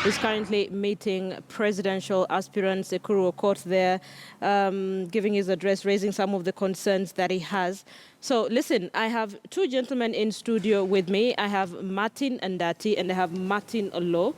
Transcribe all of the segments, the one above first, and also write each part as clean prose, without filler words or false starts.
is currently meeting presidential aspirants. Ekuru Okot there, giving his address, raising some of the concerns that he has. So listen, I have two gentlemen in studio with me. I have Martin Andati and I have Martin Oloo.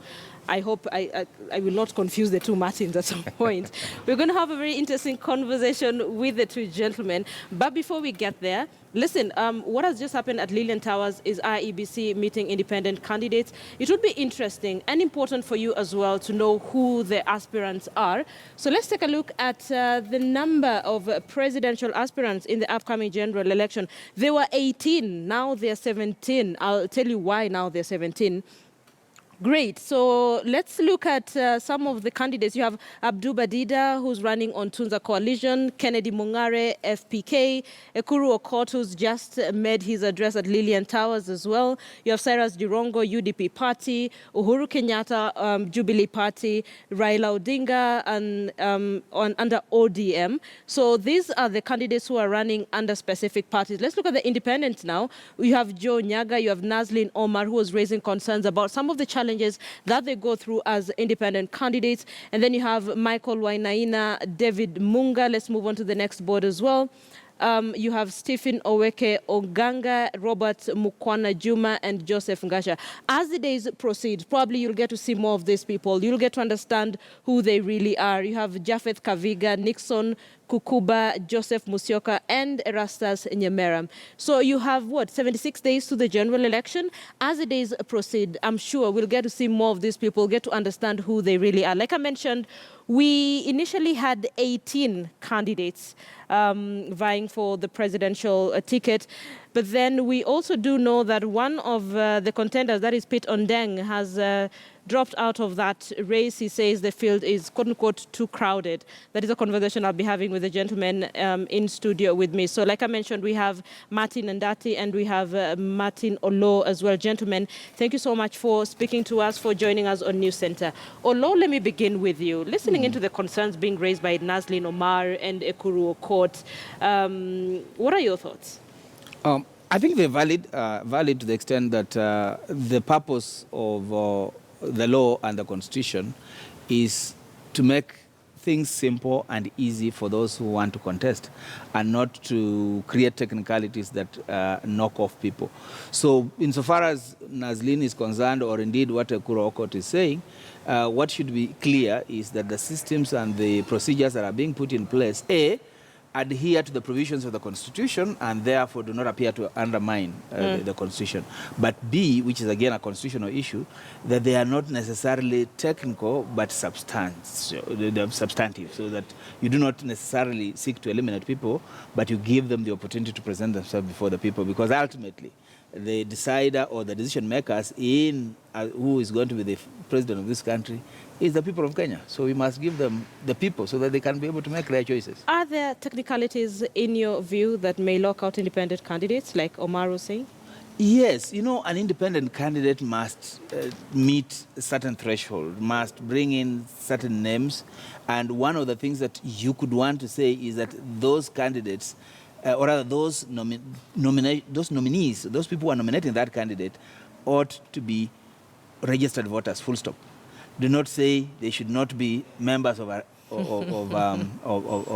I hope I will not confuse the two Martins at some point. We're going to have a very interesting conversation with the two gentlemen. But before we get there, listen, what has just happened at Lillian Towers is IEBC meeting independent candidates. It would be interesting and important for you as well to know who the aspirants are. So let's take a look at the number of presidential aspirants in the upcoming general election. There were 18, now they're 17. I'll tell you why now they're 17. Great. So let's look at some of the candidates. You have Abdu Badida, who's running on Tunza Coalition, Kennedy Mungare, FPK, Ekuru Okot, who's just made his address at Lillian Towers as well. You have Cyrus Jirongo, UDP Party, Uhuru Kenyatta, Jubilee Party, Raila Odinga, and under ODM. So these are the candidates who are running under specific parties. Let's look at the independents now. You have Joe Nyaga, you have Naslin Omar, who was raising concerns about some of the challenges that they go through as independent candidates. And then you have Michael Wainaina, David Munga. Let's move on to the next board as well. You have Stephen Oweke Oganga, Robert Mukwana Juma, and Joseph Ngasha. As the days proceed, probably you'll get to see more of these people. You'll get to understand who they really are. You have Japheth Kaviga, Nixon Kukuba, Joseph Musyoka, and Erastus Nyamera. So you have, 76 days to the general election? As the days proceed, I'm sure we'll get to see more of these people, get to understand who they really are. Like I mentioned, we initially had 18 candidates vying for the presidential ticket. But then we also do know that one of the contenders, that is Pete Ondeng, has dropped out of that race. He says the field is, quote-unquote, too crowded. That is a conversation I'll be having with the gentleman in studio with me. So like I mentioned, we have Martin Andati and we have Martin Oloo as well. Gentlemen, thank you so much for speaking to us, for joining us on News Center. Oloo, let me begin with you. Listening into the concerns being raised by Naslin Omar and Ekuru Okot, what are your thoughts? I think they're valid to the extent that the purpose of the law and the Constitution is to make things simple and easy for those who want to contest and not to create technicalities that knock off people. So insofar as Naslin is concerned, or indeed what Ekuru Okot is saying, what should be clear is that the systems and the procedures that are being put in place, A, adhere to the provisions of the Constitution and therefore do not appear to undermine the Constitution. But B, which is again a constitutional issue, that they are not necessarily technical but substantive, so that you do not necessarily seek to eliminate people, but you give them the opportunity to present themselves before the people, because ultimately the decider or the decision makers in who is going to be the president of this country is the people of Kenya. So we must give them the people so that they can be able to make their choices. Are there technicalities in your view that may lock out independent candidates, like Omar was saying? Yes, you know, an independent candidate must meet a certain threshold, must bring in certain names. And one of the things that you could want to say is that those candidates, or rather those nominees, those people who are nominating that candidate, ought to be registered voters, full stop. Do not say they should not be members of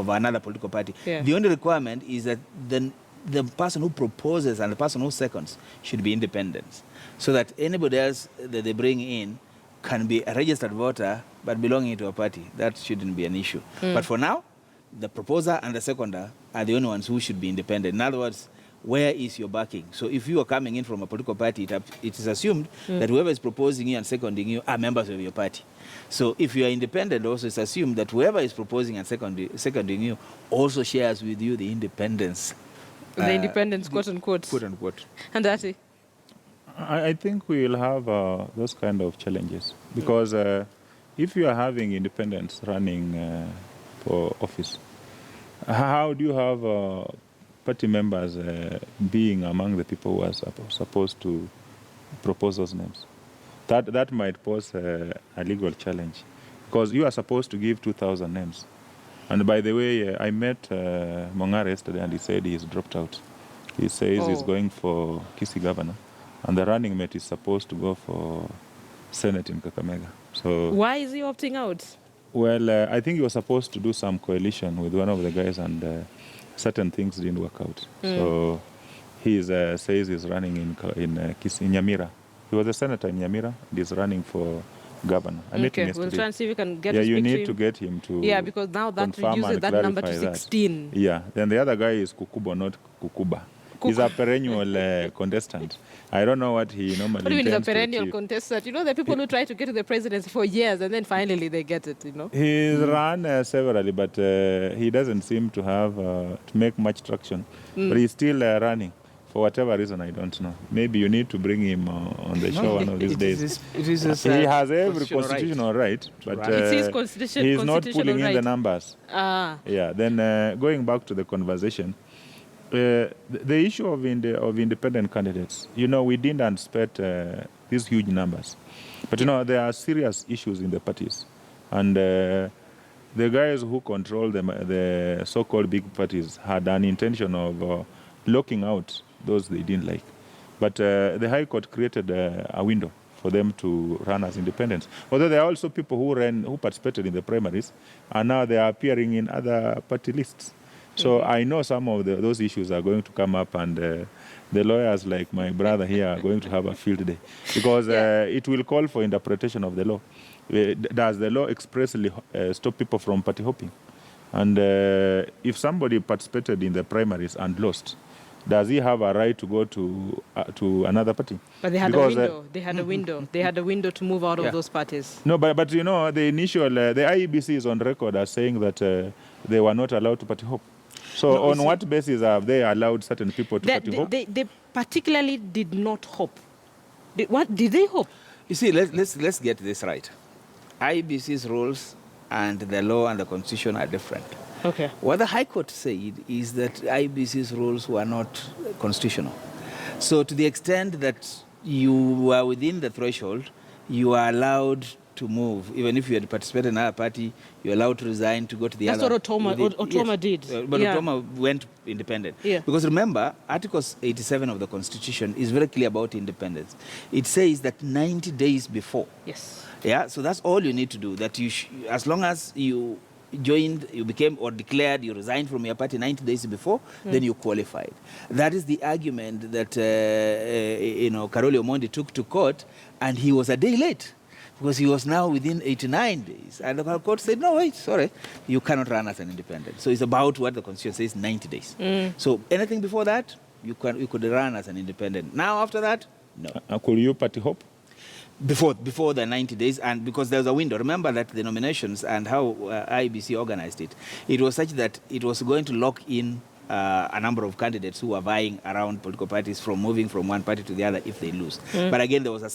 another political party. Yeah. The only requirement is that the person who proposes and the person who seconds should be independent, so that anybody else that they bring in can be a registered voter but belonging to a party. That shouldn't be an issue. But for now, the proposer and the seconder are the only ones who should be independent. In other words, where is your backing? So if you are coming in from a political party, it is assumed that whoever is proposing you and seconding you are members of your party. So if you are independent, also it's assumed that whoever is proposing and seconding you also shares with you the independence. The independence, quote unquote. Quote unquote. Andati? I think we will have those kind of challenges because if you are having independents running for office, how do you have party members being among the people who are supposed to propose those names? That might pose a legal challenge because you are supposed to give 2,000 names. And by the way, I met Mongare yesterday and he said he's dropped out. He says he's going for Kisii governor and the running mate is supposed to go for Senate in Kakamega. So Why is he opting out? well, I think he was supposed to do some coalition with one of the guys, and certain things didn't work out. So he says he's running in Nyamira. He was a senator in Nyamira, and he's running for governor. I met him Okay, yesterday. we'll try and see if we can get Yeah, to you speak to need him. to get him to Yeah, because now that confirm reduces and that number to clarify that. 16. Yeah, then the other guy is Kukuba, not Kukuba. He's a perennial contestant. I don't know what he normally What do you mean he's a intends to perennial achieve. contestant? You know, the people who try to get to the presidency for years and then finally they get it, you know? He's run severally, but he doesn't seem to have to make much traction. But he's still running. For whatever reason, I don't know. Maybe you need to bring him on the show one of these days. It is his, He has every constitutional constitutional right, but Right. It's his constitution- he's not constitutional pulling in the right. numbers. Ah, Yeah, then going back to the conversation, the issue of independent candidates, you know, we didn't anticipate these huge numbers. But, you know, there are serious issues in the parties. And the guys who control the so-called big parties had an intention of locking out those they didn't like. But the High Court created a window for them to run as independents. Although there are also people who participated in the primaries, and now they are appearing in other party lists. So I know some of those issues are going to come up, and the lawyers like my brother here are going to have a field day, because it will call for interpretation of the law. Does the law expressly stop people from party hopping? And if somebody participated in the primaries and lost, does he have a right to go to another party? but they had Because, a window. They had a window. They had a window to move out of Yeah. those parties. No, but you know, the initial, the IEBC is on record as saying that they were not allowed to party hop. So No, on what basis have they allowed certain people to party hop? They particularly did not hope. What did they hope? You see, let's get this right. IBC's rules and the law and the constitution are different. Okay. What the High Court said is that IBC's rules were not constitutional. So to the extent that you were within the threshold, you are allowed to move. Even if you had participated in another party, you're allowed to resign to go to the That's other. what Otoma did. But Yeah. Otoma went independent. Yeah. Because remember, Article 87 of the Constitution is very clear about independence. It says that 90 days before. Yes. Yeah, so that's all you need to do. That as long as you joined, you became or declared, you resigned from your party 90 days before, then you qualified. That is the argument that Karoli Omondi took to court, and he was a day late because he was now within 89 days. And the court said, no, wait, sorry, you cannot run as an independent. So it's about what the Constitution says, 90 days. So anything before that, you could run as an independent. Now after that, no. Could you party hop? Before the 90 days, and because there's a window. Remember that the nominations and how IBC organized it, it was such that it was going to lock in a number of candidates who were vying around political parties from moving from one party to the other if they lose. But again, there was a